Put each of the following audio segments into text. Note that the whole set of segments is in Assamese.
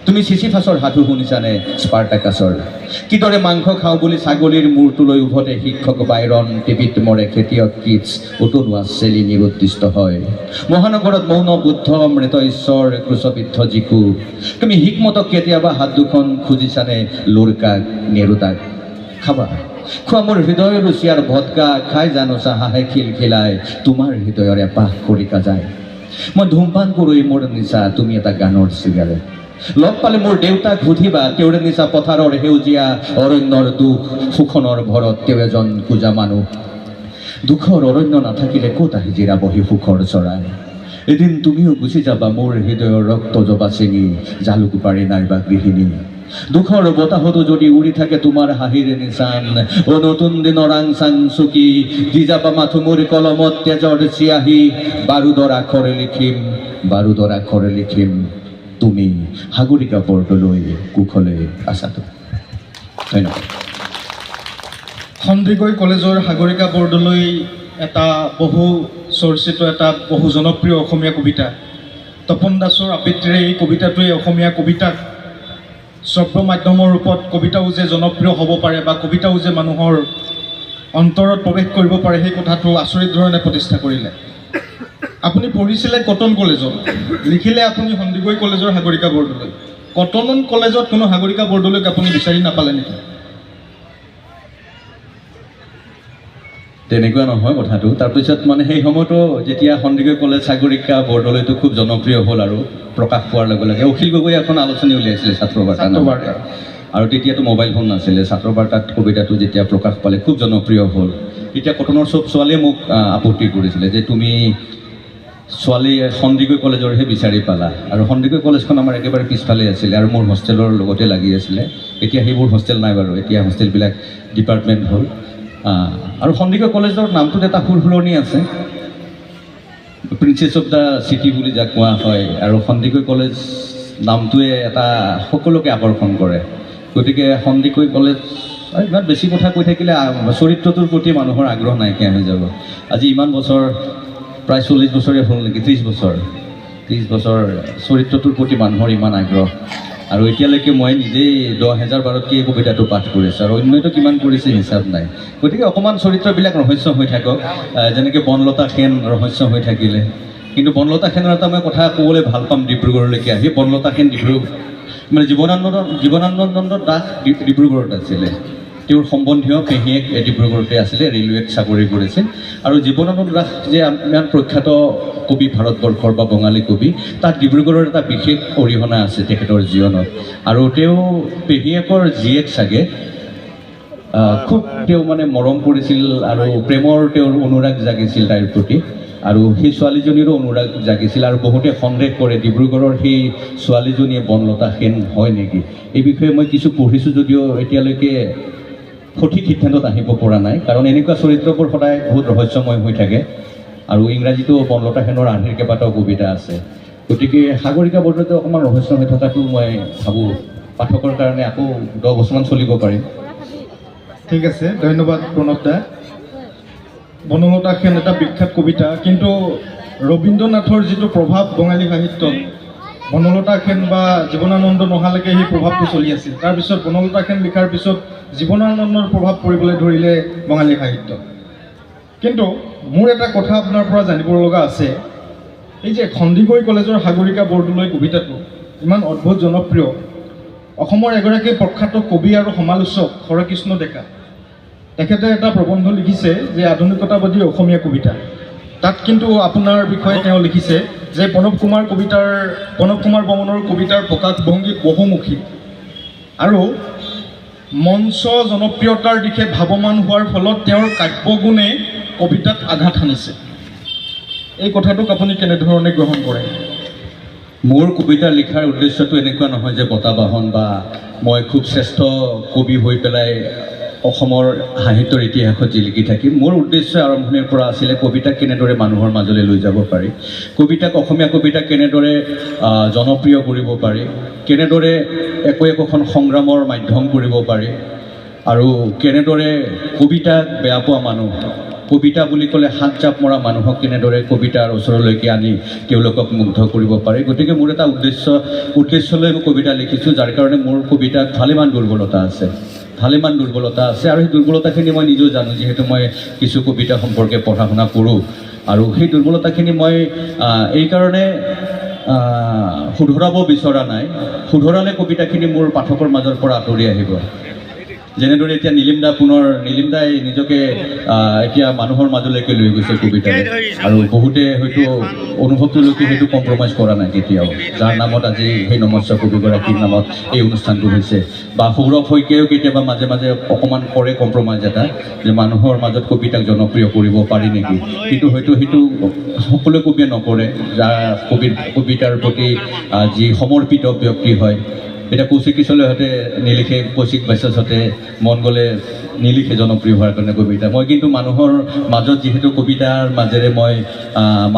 তুমি চিচিফাছৰ সাধু শুনিছানে স্পাৰ্টাকাছৰ? কিদৰে মাংস খাওঁ বুলি ছাগলীৰ মূৰটো লৈ উভতে শিক্ষক বাইৰন, টিভিত মৰে খেতিয়ক কিটছ, উতনোৱা চেলি নিৰুদ্দিষ্ট হয়। মহানগৰত মৌন বুদ্ধ, মৃত ঈশ্বৰ, ক্ৰুচবিদ্ধ যিকু। তুমি হিকমতক কেতিয়াবা হাত দুখন খুজিছানে লুৰকাক, নেৰুতাক? খাবা খোৱা মোৰ হৃদয় ৰুচিয়াৰ ভদকা, খাই জানোচা হাঁহে খিলখিলাই, তোমাৰ হৃদয়ৰ এপাহ খৰিকা যায়। মই ধূমপান কৰোঁ মোৰ নিচা, তুমি এটা গানৰ চিগাৰেট। লগ পালে মোৰ দেউতাক সুধিবা, তেওঁৰ নিচা পথাৰৰ সেউজীয়া অৰণ্যৰ দুখ শোষণৰ ভৰত তেওঁ এজন পূজা মানুহ। দুখৰ অৰণ্য নাথাকিলে ক'ত আহি জিৰাবহি সুখৰ চৰাই? এদিন তুমিও গুচি যাবা মোৰ হৃদয়ৰ ৰক্ত জবা চিঙি, জালুক পাৰি নাইবা গৃহিণী। দুখৰ বতাহতো যদি উৰি থাকে তোমাৰ হাঁহিৰ নিচান, অ নতুন দিনৰ আংচাং চুকি, দি যাবা মাথো মোৰ কলমত তেজৰ চিয়াহী, বাৰুদৰ আখৰে লিখিম, বাৰুদৰ আখৰে লিখিম, তুমি সাগৰিকা বৰদলৈ কুশলে আছাতো। ধন্যবাদ। সন্দিকৈ কলেজৰ সাগৰিকা বৰদলৈ এটা বহু চৰ্চিত, এটা বহু জনপ্ৰিয় অসমীয়া কবিতা। তপন দাসৰ আবৃত্তিৰে এই কবিতাটোৱে অসমীয়া কবিতাক শ্ৰব্য মাধ্যমৰ ৰূপত কবিতাও যে জনপ্ৰিয় হ'ব পাৰে বা কবিতাও যে মানুহৰ অন্তৰত প্ৰৱেশ কৰিব পাৰে, সেই কথাটো আচৰিত ধৰণে প্ৰতিষ্ঠা কৰিলে। আপুনি পঢ়িছিলে কটন কলেজত, লিখিলে আপুনি সন্দিকৈ কলেজৰ সাগৰিকা বৰদলৈ। কটন কলেজত কোনো সাগৰিকা বৰদলৈক আপুনি বিচাৰি নাপালে নেকি? তেনেকুৱা নহয় কথাটো। তাৰপিছত মানে সেই সময়তো যেতিয়া সন্দিকৈ কলেজ সাগৰিকা বৰদলৈটো খুব জনপ্ৰিয় হ'ল আৰু প্ৰকাশ পোৱাৰ লগে লগে অখিল গগৈ এখন আলোচনী উলিয়াইছিলে ছাত্ৰবাৰ্তা। আৰু তেতিয়াতো মোবাইল ফোন নাছিলে। ছাত্ৰবাৰ্তাত কবিতাটো যেতিয়া প্ৰকাশ পালে খুব জনপ্ৰিয় হ'ল। তেতিয়া কটনৰ চব ছোৱালীয়ে মোক আপত্তি কৰিছিলে যে তুমি ছোৱালী সন্দিকৈ কলেজৰহে বিচাৰি পালা। আৰু সন্দিকৈ কলেজখন আমাৰ একেবাৰে পিছফালে আছিলে আৰু মোৰ হোষ্টেলৰ লগতে লাগি আছিলে। এতিয়া সেইবোৰ হোষ্টেল নাই বাৰু, এতিয়া হোষ্টেলবিলাক ডিপাৰ্টমেণ্ট হ'ল। আৰু সন্দিকৈ কলেজৰ নামটোত এটা সুৰসুৰণি আছে, প্ৰিন্সেছ অফ দ্য চিটি বুলি যাক কোৱা হয়। আৰু সন্দিকৈ কলেজ নামটোৱে এটা সকলোকে আকৰ্ষণ কৰে। গতিকে সন্দিকৈ কলেজ ইমান বেছি কথা কৈ থাকিলে চৰিত্ৰটোৰ প্ৰতি মানুহৰ আগ্ৰহ নাইকিয়া হৈ যাব। আজি ইমান বছৰ, প্ৰায় 40 বছৰে হ'ল নেকি, 30 বছৰ চৰিত্ৰটোৰ প্ৰতি মানুহৰ ইমান আগ্ৰহ। আৰু এতিয়ালৈকে মই নিজেই 10,000 বাৰতকৈ এই কবিতাটো পাঠ কৰিছোঁ আৰু অন্যটো কিমান কৰিছে হিচাপ নাই। গতিকে অকণমান চৰিত্ৰবিলাক ৰহস্য হৈ থাকক, যেনেকৈ বনলতা সেন ৰহস্য হৈ থাকিলে। কিন্তু বনলতা সেনৰ এটা মই কথা ক'বলৈ ভাল পাম ডিব্ৰুগড়লৈকে আহি। বনলতা সেন মানে জীবনানন্দ দাস ডিব্ৰুগড়ত আছিলে। তেওঁৰ সম্বন্ধীয় পেহীয়েক ডিব্ৰুগড়তে আছিলে, ৰেলৱেত চাকৰি কৰিছিল। আৰু জীবনানন্দ দাস যে ইমান প্ৰখ্যাত কবি ভাৰতবৰ্ষৰ বা বঙালী কবি, তাত ডিব্ৰুগড়ৰ এটা বিশেষ অৰিহণা আছে তেখেতৰ জীৱনত। আৰু তেওঁ পেহীয়েকৰ জীয়েক চাগে খুব তেওঁ মানে মৰম কৰিছিল আৰু প্ৰেমৰ তেওঁৰ অনুৰাগ জাগিছিল তাইৰ প্ৰতি। আৰু সেই ছোৱালীজনীৰো অনুৰাগ জাগিছিল। আৰু বহুতে সন্দেহ কৰে ডিব্ৰুগড়ৰ সেই ছোৱালীজনীয়ে বনলতা সেন হয় নেকি। এই বিষয়ে মই কিছু পঢ়িছোঁ যদিও এতিয়ালৈকে সঠিক সিদ্ধান্তত আহিব পৰা নাই, কাৰণ এনেকুৱা চৰিত্ৰবোৰ সদায় বহুত ৰহস্যময় হৈ থাকে। আৰু ইংৰাজীতো বনলতা সেনৰ আৰ্হিৰ কেইবাটাও কবিতা আছে। গতিকে সাগৰিকা বৰদলৈতো অকণমান ৰহস্য হৈ থকাটো মই ভাবোঁ পাঠকৰ কাৰণে আকৌ 10 বছৰমান চলিব পাৰিম। ঠিক আছে, ধন্যবাদ প্ৰণৱ দা। বনলতা সেন এটা বিখ্যাত কবিতা, কিন্তু ৰবীন্দ্ৰনাথৰ যিটো প্ৰভাৱ বঙালী সাহিত্যত, বনলতা সেন বা জীবনানন্দ নহালৈকে সেই প্ৰভাৱটো চলি আছিল। তাৰপিছত বনলতা সেন লিখাৰ পিছত জীবনানন্দৰ প্ৰভাৱ পৰিবলৈ ধৰিলে বঙালী সাহিত্যত। কিন্তু মোৰ এটা কথা আপোনাৰ পৰা জানিব লগা আছে। এই যে সন্দিকৈ কলেজৰ সাগৰিকা বৰদলৈ কবিতাটো ইমান অদ্ভুত জনপ্ৰিয়, অসমৰ এগৰাকী প্ৰখ্যাত কবি আৰু সমালোচক হৰকৃষ্ণ ডেকা, তেখেতে এটা প্ৰবন্ধ লিখিছে যে আধুনিকতাবাদী অসমীয়া কবিতা। তাত কিন্তু আপোনাৰ বিষয়ে তেওঁ লিখিছে যে প্ৰণৱ কুমাৰ বৰ্মনৰ কবিতাৰ প্ৰকাশভংগী বহুমুখী আৰু মঞ্চ জনপ্ৰিয়তাৰ দিশে ভাৱমান হোৱাৰ ফলত তেওঁৰ কাব্যগুণে কবিতাত আঘাত সানিছে। এই কথাটোক আপুনি কেনেধৰণে গ্ৰহণ কৰে? মোৰ কবিতা লিখাৰ উদ্দেশ্যটো এনেকুৱা নহয় যে বঁটা বাহন বা মই খুব শ্ৰেষ্ঠ কবি হৈ পেলাই অসমৰ সাহিত্যৰ ইতিহাসত জিলিকি থাকিম। মোৰ উদ্দেশ্য আৰম্ভণিৰ পৰা আছিলে কবিতাক কেনেদৰে মানুহৰ মাজলৈ লৈ যাব পাৰি, কবিতাক অসমীয়া কবিতাক কেনেদৰে জনপ্ৰিয় কৰিব পাৰি, কেনেদৰে একোখন সংগ্ৰামৰ মাধ্যম কৰিব পাৰি, আৰু কেনেদৰে কবিতাক বেয়া পোৱা মানুহ কবিতা বুলি ক'লে হাত জাপ মৰা মানুহক কেনেদৰে কবিতাৰ ওচৰলৈকে আনি তেওঁলোকক মুগ্ধ কৰিব পাৰে। গতিকে মোৰ এটা উদ্দেশ্যলৈ মই কবিতা লিখিছোঁ, যাৰ কাৰণে মোৰ কবিতাত ভালেমান দুৰ্বলতা আছে আৰু সেই দুৰ্বলতাখিনি মই নিজেও জানো, যিহেতু মই কিছু কবিতা সম্পৰ্কে পঢ়া শুনা কৰোঁ। আৰু সেই দুৰ্বলতাখিনি মই এইকাৰণে শুধৰাব বিচৰা নাই, শুধৰালে কবিতাখিনি মোৰ পাঠকৰ মাজৰ পৰা আঁতৰি আহিব। যেনেদৰে এতিয়া নীলিম দাই নিজকে এতিয়া মানুহৰ মাজলৈকে লৈ গৈছে কবিতাৰে, আৰু বহুতে হয়তো অনুভৱটোলৈকে সেইটো কম্প্ৰমাইজ কৰা নাই কেতিয়াও, যাৰ নামত আজি সেই নমস্য কবিগৰাকীৰ নামত এই অনুষ্ঠানটো হৈছে। বা সৌৰভ শইকীয়াইও কেতিয়াবা মাজে মাজে অকণমান কৰে কম্প্ৰমাইজ এটা, যে মানুহৰ মাজত কবিতাক জনপ্ৰিয় কৰিব পাৰি নেকি, কিন্তু হয়তো সেইটো সকলো কবিয়ে নকৰে, যাৰ কবিতাৰ প্ৰতি যি সমৰ্পিত ব্যক্তি হয়। এতিয়া কৌশিক কিশোৰহঁতে নিলিখে, কৌশিক বাইচাছহঁতে মন গ'লে নিলিখে জনপ্ৰিয় হোৱাৰ কাৰণে কবিতা। মই কিন্তু মানুহৰ মাজত যিহেতু কবিতাৰ মাজেৰে মই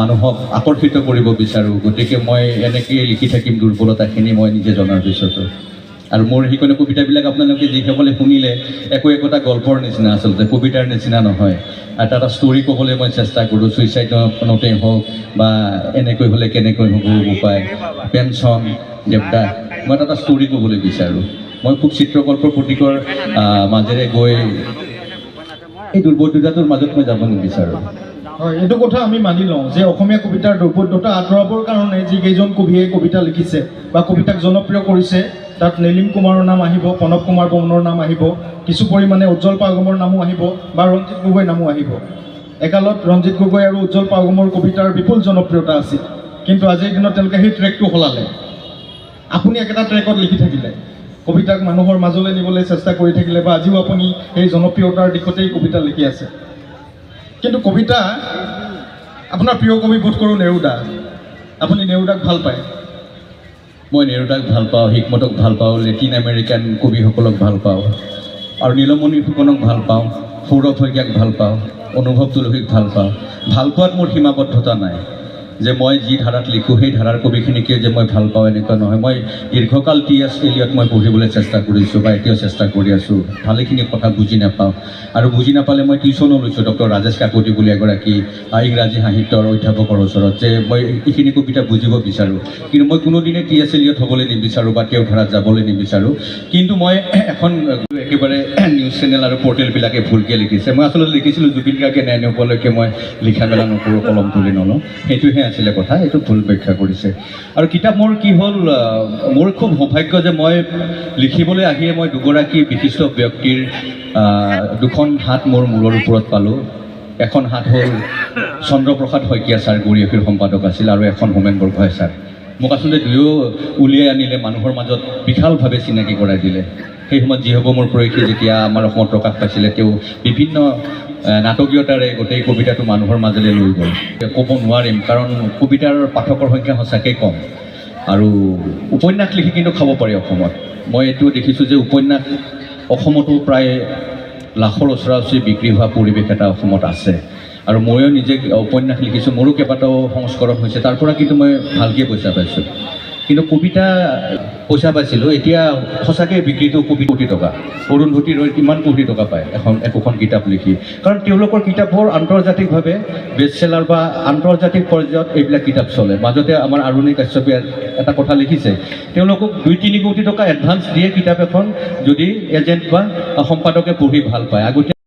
মানুহক আকৰ্ষিত কৰিব বিচাৰোঁ, গতিকে মই এনেকৈয়ে লিখি থাকিম দুৰ্বলতাখিনি মই নিজে জনাৰ পিছতো। আৰু মোৰ সেইকাৰণে কবিতাবিলাক আপোনালোকে যিসকলে শুনিলে একোটা গল্পৰ নিচিনা, আচলতে কবিতাৰ নিচিনা নহয়। এটা ষ্টৰী ক'বলৈ মই চেষ্টা কৰোঁ, ছুইচাইড নোটেই হওক বা এনেকৈ হ'লে কেনেকৈ হ'ব উপায়, পেঞ্চন, দেৱতা, মই এটা ষ্টৰী ক'বলৈ বিচাৰোঁ। মই খুব চিত্ৰকল্পৰ প্ৰতীকৰ মাজেৰে গৈ এই দুৰ্বোধ্যতাটোৰ মাজত মই যাব নিবিচাৰোঁ। হয়, এইটো কথা আমি মানি লওঁ যে অসমীয়া কবিতাৰ দুৰ্বোধ্যতা আঁতৰাবৰ কাৰণে যিকেইজন কবিয়ে কবিতা লিখিছে বা কবিতাক জনপ্ৰিয় কৰিছে, তাত নীলিম কুমাৰৰ নাম আহিব, প্ৰণৱ কুমাৰ বৰ্মনৰ নাম আহিব, কিছু পৰিমাণে উজ্জ্বল পাগমৰ নামো আহিব বা ৰঞ্জিত গগৈৰ নামো আহিব। একালত ৰঞ্জিত গগৈ আৰু উজ্জ্বল পাগমৰ কবিতাৰ বিপুল জনপ্ৰিয়তা আছিল, কিন্তু আজিৰ দিনত তেওঁলোকে সেই ট্ৰেকটো সলালে। আপুনি একেটা ট্ৰেকত লিখি থাকিলে, কবিতাক মানুহৰ মাজলৈ নিবলৈ চেষ্টা কৰি থাকিলে, বা আজিও আপুনি সেই জনপ্ৰিয়তাৰ দিশতেই কবিতা লিখি আছে। কিন্তু কবিতা, আপোনাৰ প্ৰিয় কবি বোধ কৰোঁ নেৰুদা, আপুনি নেৰুদাক ভাল পায়? মই নেৰুদাক ভাল পাওঁ, হিকমতক ভাল পাওঁ, লেটিন আমেৰিকান কবিসকলক ভাল পাওঁ, আৰু নীলমণি ফুকনক ভাল পাওঁ, সৌৰভ শইকীয়াক ভাল পাওঁ, অনুভৱ তুলসীক ভাল পাওঁ। ভাল পোৱাত মোৰ সীমাবদ্ধতা নাই, যে মই যি ধাৰাত লিখোঁ সেই ধাৰাৰ কবিখিনিকে যে মই ভাল পাওঁ এনেকুৱা নহয়। মই দীৰ্ঘকাল T.S. এলিয়ট মই পঢ়িবলৈ চেষ্টা কৰিছোঁ বা এতিয়াও চেষ্টা কৰি আছোঁ, ভালেখিনি কথা বুজি নাপাওঁ, আৰু বুজি নাপালে মই টিউশ্যনো লৈছোঁ ডক্টৰ ৰাজেশ কাকতি বুলি এগৰাকী ইংৰাজী সাহিত্যৰ অধ্যাপকৰ ওচৰত, যে মই এইখিনি কবিতা বুজিব বিচাৰোঁ। কিন্তু মই কোনোদিনে T.S. এলিয়ট হ'বলৈ নিবিচাৰোঁ বা তেওঁৰ ধাৰাত যাবলৈ নিবিচাৰোঁ। কিন্তু মই এখন একেবাৰে নিউজ চেনেল আৰু পৰ্টেলবিলাকে ভুলকৈ লিখিছে। মই আচলতে লিখিছিলোঁ জুবিন গাৰ্গে ন্যায় উপলক্ষে মই লিখা মেলা নকৰোঁ, কলম তুলি নলওঁ, সেইটোহে আছিলে কথা, এইটো ভুল ব্যাখ্যা কৰিছে। আৰু কিতাপ মোৰ কি হ'ল, মোৰ খুব সৌভাগ্য যে মই লিখিবলৈ আহিয়ে মই দুগৰাকী বিশিষ্ট ব্যক্তিৰ দুখন হাত মোৰ মূৰৰ ওপৰত পালোঁ। এখন হাত হ'ল চন্দ্ৰপ্ৰসাদ শইকীয়া ছাৰ, গৰিয়সীৰ সম্পাদক আছিল, আৰু এখন হোমেন বৰগোহাঁই ছাৰ। মোক আচলতে দুয়ো উলিয়াই আনিলে, মানুহৰ মাজত বিশালভাৱে চিনাকি কৰাই দিলে। সেই সময়ত যি হ'ব মোৰ প্ৰয়োগী যেতিয়া আমাৰ অসমত প্ৰকাশ পাইছিলে, তেওঁ বিভিন্ন নাটকীয়তাৰে গোটেই কবিতাটো মানুহৰ মাজলৈ লৈ গ'ল। ক'ব নোৱাৰিম, কাৰণ কবিতাৰ পাঠকৰ সংখ্যা সঁচাকৈ কম, আৰু উপন্যাস লিখি কিন্তু খাব পাৰি অসমত। মই এইটো দেখিছোঁ যে উপন্যাস অসমতো প্ৰায় লাখৰ ওচৰা ওচৰি বিক্ৰী হোৱা পৰিৱেশ এটা অসমত আছে, আৰু ময়ো নিজে উপন্যাস লিখিছোঁ, মোৰো কেইবাটাও সংস্কৰণ হৈছে, তাৰ পৰা কিন্তু মই ভালকৈ পইচা পাইছোঁ। কিন্তু কবিতা পইচা পাইছিলোঁ, এতিয়া সঁচাকৈ বিক্ৰীটো কোটি টকা। অৰুন্ধতী ৰয় কিমান কোটি টকা পায় একোখন কিতাপ লিখি, কাৰণ তেওঁলোকৰ কিতাপবোৰ আন্তৰ্জাতিকভাৱে বেষ্ট চেলাৰ বা আন্তৰ্জাতিক পৰ্যায়ত এইবিলাক কিতাপ চলে। মাজতে আমাৰ আৰুণি কাশ্যপে এটা কথা লিখিছে, তেওঁলোকক 2-3 কোটি টকা এডভান্স দিয়ে কিতাপ এখন যদি এজেণ্ট বা সম্পাদকে পঢ়ি ভাল পায়। আগতে